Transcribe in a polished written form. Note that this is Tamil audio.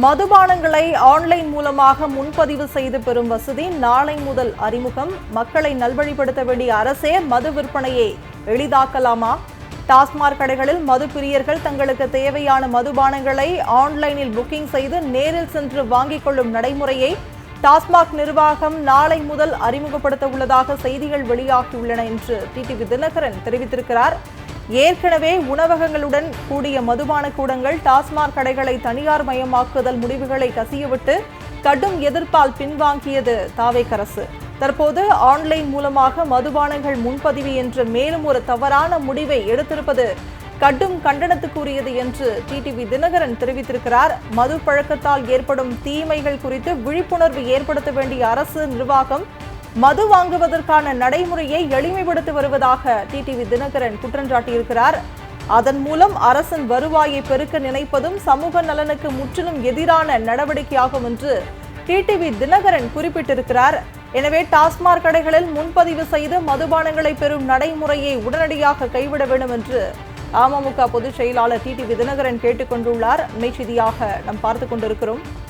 மதுபானங்களை ஆன்லைன் மூலமாக முன்பதிவு செய்து பெறும் வசதி நாளை முதல் அறிமுகம். மக்களை நல்வழிப்படுத்த வேண்டிய அரசே மது விற்பனையை எளிதாக்கலாமா? டாஸ்மாக் கடைகளில் மது பிரியர்கள் தங்களுக்கு தேவையான மதுபானங்களை ஆன்லைனில் புக்கிங் செய்து நேரில் சென்று வாங்கிக் கொள்ளும் நடைமுறையை டாஸ்மாக் நிர்வாகம் நாளை முதல் அறிமுகப்படுத்த உள்ளதாக செய்திகள் வெளியாகியுள்ளன என்று டிடிவி தினகரன் தெரிவித்திருக்கிறார். ஏற்கனவே உணவகங்களுடன் கூடிய மதுபான கூடங்கள் டாஸ்மாக் கடைகளை தனியார் மயமாக்குதல் முடிவுகளை கசியவிட்டு கடும் எதிர்ப்பால் பின்வாங்கியது தாவேக அரசு. தற்போது ஆன்லைன் மூலமாக மதுபானங்கள் முன்பதிவு என்ற மேலும் ஒரு தவறான முடிவை எடுத்திருப்பது கடும் கண்டனத்துக்குரியது என்று டிடிவி தினகரன் தெரிவித்திருக்கிறார். மது பழக்கத்தால் ஏற்படும் தீமைகள் குறித்து விழிப்புணர்வு ஏற்படுத்த வேண்டிய அரசு நிர்வாகம் மது வாங்குவதற்கான நடைமுறையை எளிமைப்படுத்தி வருவதாக டிடிவி தினகரன் குற்றஞ்சாட்டியிருக்கிறார். அதன் மூலம் அரசின் வருவாயை பெருக்க நினைப்பதும் சமூக நலனுக்கு முற்றிலும் எதிரான நடவடிக்கையாகும் என்று டிடிவி தினகரன் குறிப்பிட்டிருக்கிறார். எனவே டாஸ்மாக் கடைகளில் முன்பதிவு செய்து மதுபானங்களை பெறும் நடைமுறையை உடனடியாக கைவிட வேண்டும் என்று அமமுக பொதுச் செயலாளர் டிடிவி தினகரன் கேட்டுக் கொண்டுள்ளார். செய்தியாக நாம் பார்த்துக் கொண்டிருக்கிறோம்.